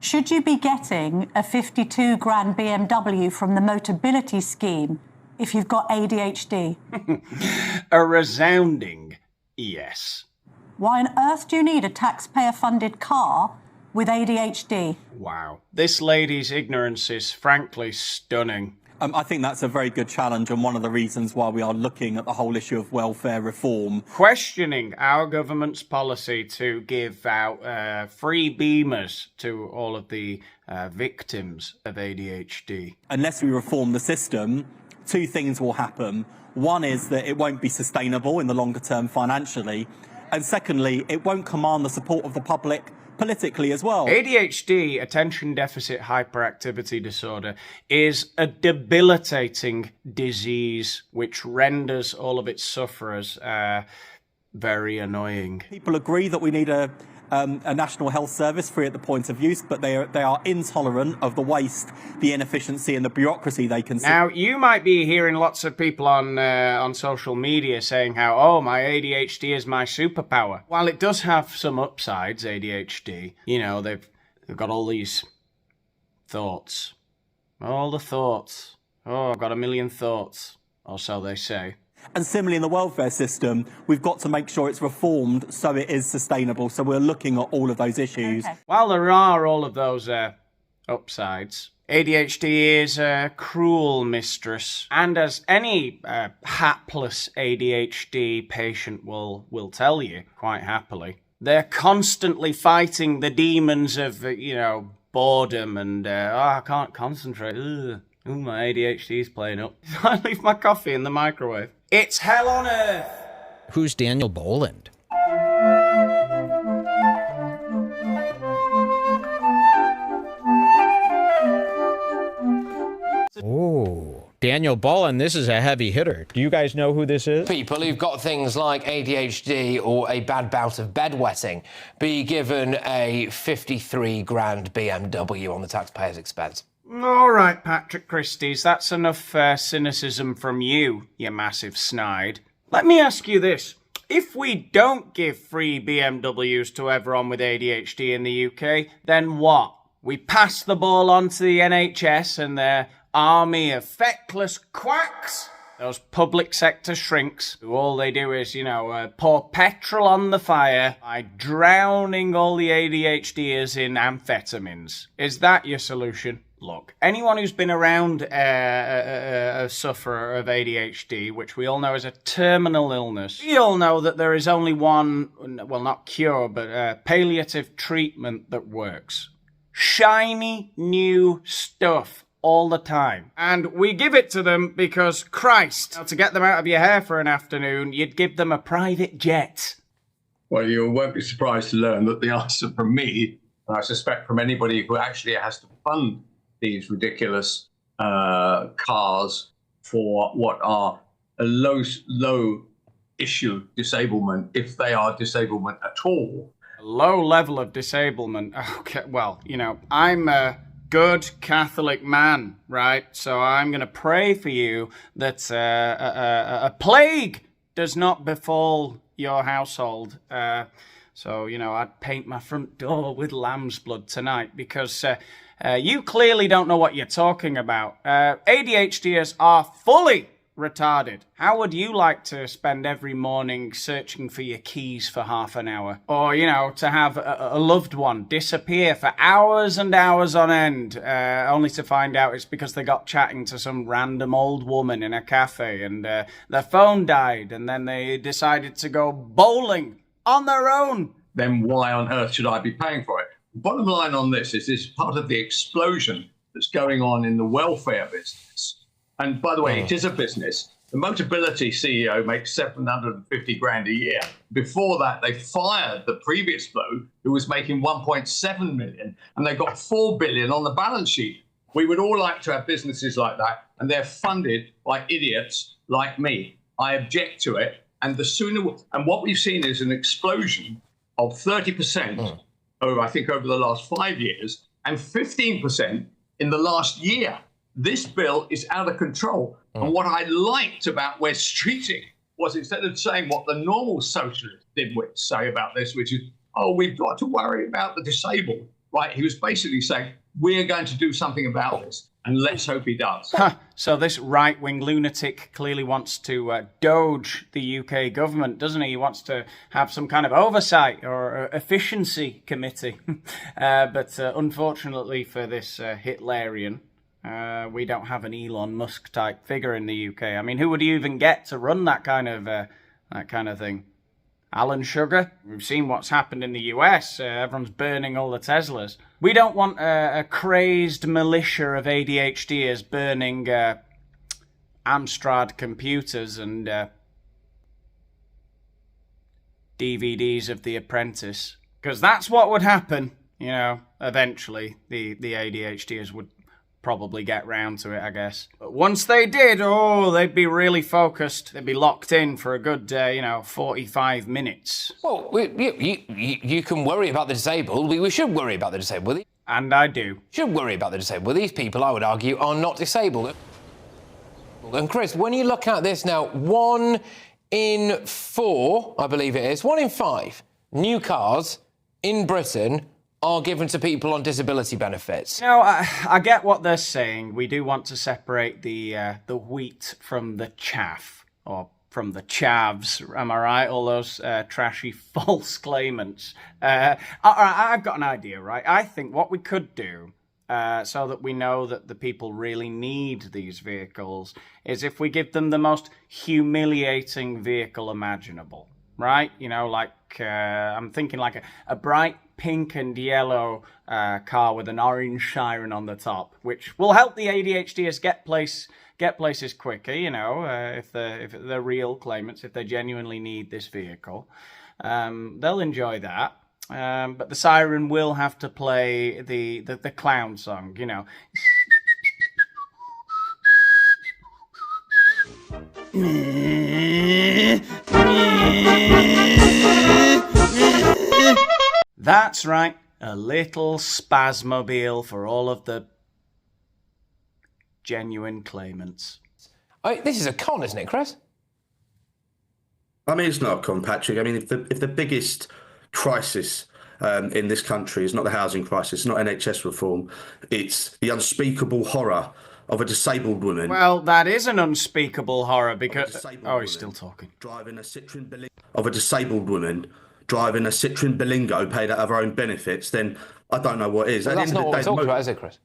Should you be getting a 52 grand BMW from the motability scheme if you've got ADHD? A resounding yes. Why on earth do you need a taxpayer-funded car with ADHD? Wow. This lady's ignorance is frankly stunning. I think that's a very good challenge and one of the reasons why we are looking at the whole issue of welfare reform. Questioning our government's policy to give out free beamers to all of the victims of ADHD. Unless we reform the system, two things will happen. One is that it won't be sustainable in the longer term financially. And secondly, it won't command the support of the public politically as well. ADHD, attention deficit hyperactivity disorder, is a debilitating disease which renders all of its sufferers very annoying. People agree that we need a national health service free at the point of use, but they are intolerant of the waste, the inefficiency and the bureaucracy they can see. Now, you might be hearing lots of people on social media saying how, oh, my ADHD is my superpower. While it does have some upsides, ADHD, you know, they've got all these thoughts. All the thoughts. Oh, I've got a million thoughts, or so they say. And similarly in the welfare system, we've got to make sure it's reformed so it is sustainable. So we're looking at all of those issues. Okay. While there are all of those upsides, ADHD is a cruel mistress. And as any hapless ADHD patient will tell you, quite happily, they're constantly fighting the demons of, boredom and, I can't concentrate. Ugh. Ooh, my ADHD's playing up. I leave my coffee in the microwave. It's hell on earth! Who's Daniel Boland? Oh, Daniel Boland, this is a heavy hitter. Do you guys know who this is? People who've got things like ADHD or a bad bout of bedwetting be given a 53 grand BMW on the taxpayer's expense. All right, Patrick Christie's, that's enough cynicism from you massive snide. Let me ask you this. If we don't give free BMWs to everyone with ADHD in the UK, then what? We pass the ball on to the NHS and their army of feckless quacks? Those public sector shrinks who all they do is, pour petrol on the fire by drowning all the ADHDers in amphetamines. Is that your solution? Look, anyone who's been around a sufferer of ADHD, which we all know is a terminal illness, we all know that there is only one, well, not cure, but palliative treatment that works. Shiny new stuff all the time. And we give it to them because, Christ, to get them out of your hair for an afternoon, you'd give them a private jet. Well, you won't be surprised to learn that the answer from me, and I suspect from anybody who actually has to fund these ridiculous cars for what are a low issue disablement, if they are disablement at all. A low level of disablement. Okay, well, I'm a good Catholic man, right? So I'm going to pray for you that a plague does not befall your household. So, I'd paint my front door with lamb's blood tonight because you clearly don't know what you're talking about. ADHDers are fully retarded. How would you like to spend every morning searching for your keys for half an hour? Or, to have a loved one disappear for hours and hours on end, only to find out it's because they got chatting to some random old woman in a cafe and their phone died and then they decided to go bowling on their own. Then why on earth should I be paying for it? Bottom line on this is part of the explosion that's going on in the welfare business. And by the way, it is a business. The motability CEO makes 750 grand a year. Before that, they fired the previous bloke who was making 1.7 million, and they got 4 billion on the balance sheet. We would all like to have businesses like that, and they're funded by idiots like me. I object to it. And what we've seen is an explosion of 30% over the last 5 years, and 15% in the last year. This bill is out of control. And what I liked about West Streeting was instead of saying what the normal socialist dimwits say about this, which is, oh, we've got to worry about the disabled, right? He was basically saying, we're going to do something about this, and let's hope he does. So this right-wing lunatic clearly wants to doge the UK government, doesn't he? He wants to have some kind of oversight or efficiency committee. But unfortunately for this Hitlerian, we don't have an Elon Musk type figure in the UK. I mean, who would you even get to run that kind of thing? Alan Sugar? We've seen what's happened in the US. Everyone's burning all the Teslas. We don't want a crazed militia of ADHDers burning Amstrad computers and DVDs of The Apprentice. Because that's what would happen, you know, eventually. The ADHDers would probably get round to it, I guess. But once they did, they'd be really focused. They'd be locked in for a good, 45 minutes. Well, you can worry about the disabled. We should worry about the disabled. And I do. Should worry about the disabled. These people, I would argue, are not disabled. And Chris, when you look at this now, 1 in 4, I believe it is, 1 in 5 new cars in Britain are given to people on disability benefits. You know, I get what they're saying. We do want to separate the wheat from the chaff, or from the chavs, am I right? All those trashy false claimants. I've got an idea, right? I think what we could do, so that we know that the people really need these vehicles, is if we give them the most humiliating vehicle imaginable, right? You know, like, I'm thinking like a bright pink and yellow car with an orange siren on the top, which will help the ADHDers get places quicker, you know, if they're real claimants, if they genuinely need this vehicle. They'll enjoy that. But the siren will have to play the clown song, you know. That's right, a little spasmobile for all of the genuine claimants. This is a con, isn't it, Chris? I mean, it's not a con, Patrick. I mean, if the biggest crisis in this country is not the housing crisis, it's not NHS reform, it's the unspeakable horror of a disabled woman. Well, that is an unspeakable horror because... Oh, he's still talking. Driving a Citroen Berlingo. Of a disabled woman driving a Citroen Berlingo paid out of her own benefits, then I don't know what is. Well, that's not what we're talking about, is it, Chris?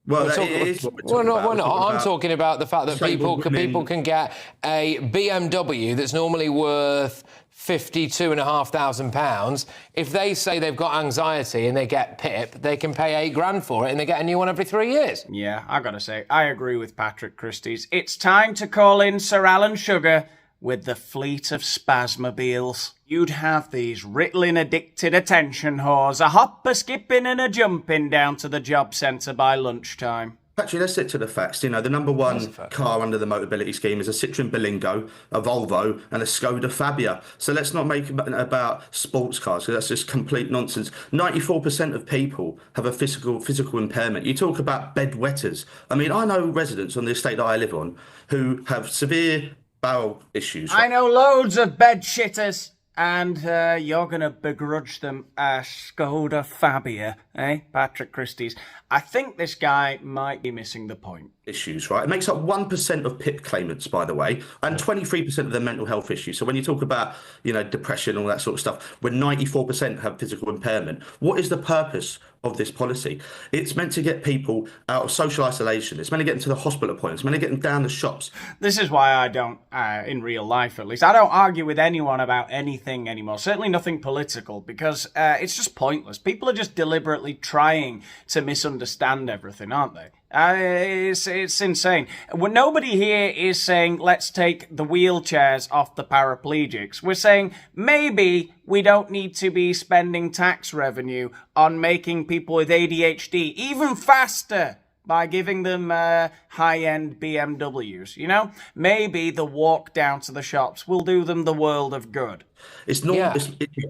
Well, it is what we're talking about. We're not. I'm talking about the fact that people can get a BMW that's normally worth £52,500. If they say they've got anxiety and they get PIP, they can pay £8,000 for it and they get a new one every 3 years. Yeah, I gotta say, I agree with Patrick Christie's. It's time to call in Sir Alan Sugar with the fleet of spasmobiles. You'd have these Ritalin-addicted attention whores a hop, a skipping and a jumping down to the job centre by lunchtime. Actually, let's stick to the facts. You know, the number one car under the motability scheme is a Citroen Berlingo, a Volvo, and a Skoda Fabia. So let's not make it about sports cars, because that's just complete nonsense. 94% of people have a physical impairment. You talk about bedwetters. I mean, I know residents on the estate that I live on who have severe bowel issues. I know loads of bed shitters. And you're going to begrudge them a Skoda Fabia, eh, Patrick Christie's? I think this guy might be missing the point. Issues, right? It makes up 1% of PIP claimants, by the way, and 23% of their mental health issues. So when you talk about, you know, depression, all that sort of stuff, when 94% have physical impairment, what is the purpose of this policy? It's meant to get people out of social isolation. It's meant to get them to the hospital appointments. It's meant to get them down the shops. This is why I don't, in real life at least, I don't argue with anyone about anything anymore. Certainly nothing political, because it's just pointless. People are just deliberately trying to misunderstand everything, aren't they? It's insane. Well, nobody here is saying, let's take the wheelchairs off the paraplegics. We're saying maybe we don't need to be spending tax revenue on making people with ADHD even faster by giving them high-end BMWs, you know? Maybe the walk down to the shops will do them the world of good. It's not,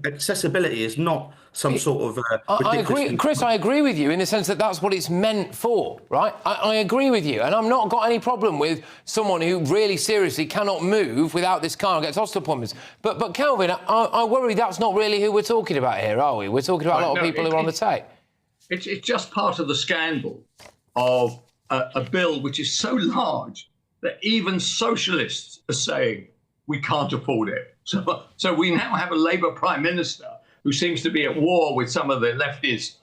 accessibility is not some sort of I agree, Chris, I agree with you in the sense that that's what it's meant for, right? I agree with you, and I've not got any problem with someone who really seriously cannot move without this car and gets hospital appointments. But Kelvin, I worry that's not really who we're talking about here, are we? We're talking about a lot of people who are on the take. It's just part of the scandal of a bill which is so large that even socialists are saying we can't afford it. So we now have a Labour Prime Minister who seems to be at war with some of the lefties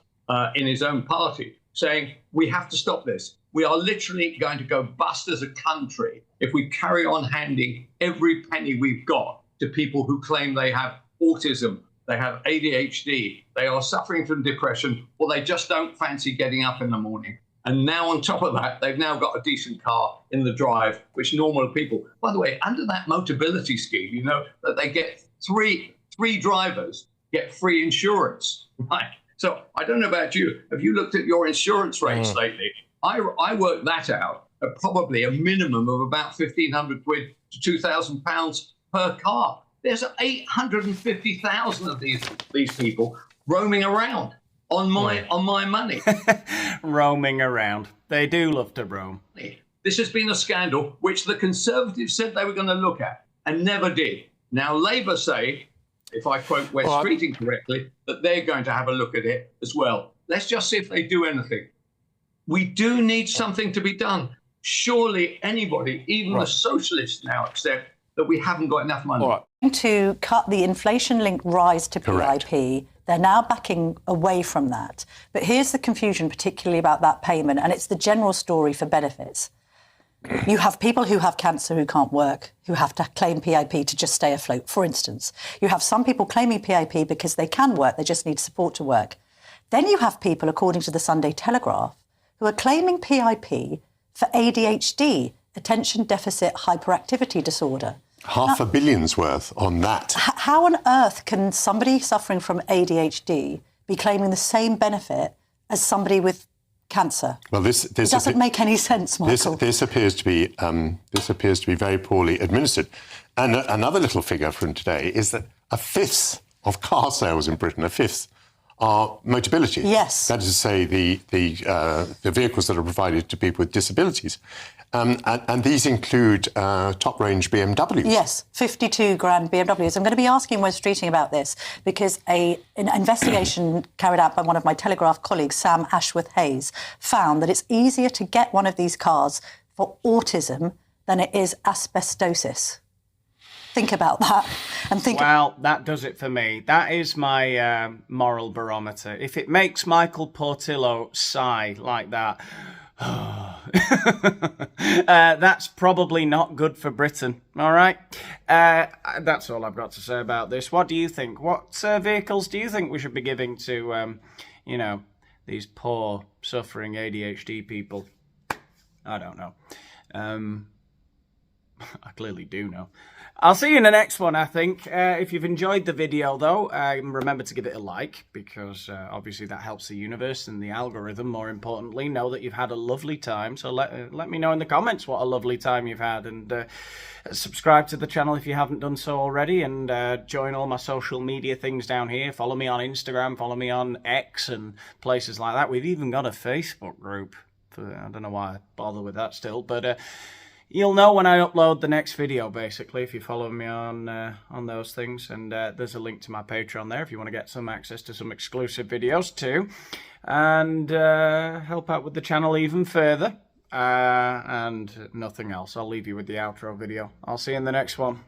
in his own party, saying we have to stop this. We are literally going to go bust as a country if we carry on handing every penny we've got to people who claim they have autism, they have ADHD, they are suffering from depression, or they just don't fancy getting up in the morning. And now on top of that, they've now got a decent car in the drive, which normal people, by the way, under that motability scheme, you know, that they get three drivers get free insurance, right? So I don't know about you. Have you looked at your insurance rates lately? I worked that out at probably a minimum of about 1,500 quid to 2,000 pounds per car. There's 850,000 of these people roaming around on my money. Roaming around. They do love to roam. This has been a scandal which the Conservatives said they were going to look at and never did. Now Labour say, if I quote Wes Streeting correctly, that they're going to have a look at it as well. Let's just see if they do anything. We do need something to be done. Surely anybody, even the socialists now, accept that we haven't got enough money. To cut the inflation-linked rise to PIP, they're now backing away from that. But here's the confusion, particularly about that payment, and it's the general story for benefits. You have people who have cancer who can't work, who have to claim PIP to just stay afloat, for instance. You have some people claiming PIP because they can work, they just need support to work. Then you have people, according to the Sunday Telegraph, who are claiming PIP for ADHD, attention deficit hyperactivity disorder. $500 million's worth on that. How on earth can somebody suffering from ADHD be claiming the same benefit as somebody with cancer? Well, this it doesn't make any sense, Michael. This appears to be very poorly administered. And another little figure from today is that a fifth of car sales in Britain, are motability. Yes. That is to say, the vehicles that are provided to people with disabilities. And these include top-range BMWs. Yes, 52 grand BMWs. I'm going to be asking Wes Streeting about this because an investigation carried out by one of my Telegraph colleagues, Sam Ashworth-Hayes, found that it's easier to get one of these cars for autism than it is asbestosis. Think about that. Well, that does it for me. That is my moral barometer. If it makes Michael Portillo sigh like that, that's probably not good for Britain. All right? That's all I've got to say about this. What do you think? What vehicles do you think we should be giving to, these poor, suffering ADHD people? I don't know. I clearly do know. I'll see you in the next one, I think. If you've enjoyed the video, though, remember to give it a like, because obviously that helps the universe and the algorithm, more importantly. Know that you've had a lovely time, so let me know in the comments what a lovely time you've had. And subscribe to the channel if you haven't done so already, and join all my social media things down here. Follow me on Instagram, follow me on X and places like that. We've even got a Facebook group. I don't know why I bother with that still, but... you'll know when I upload the next video, basically, if you follow me on those things. And there's a link to my Patreon there if you want to get some access to some exclusive videos too. And help out with the channel even further. And nothing else. I'll leave you with the outro video. I'll see you in the next one.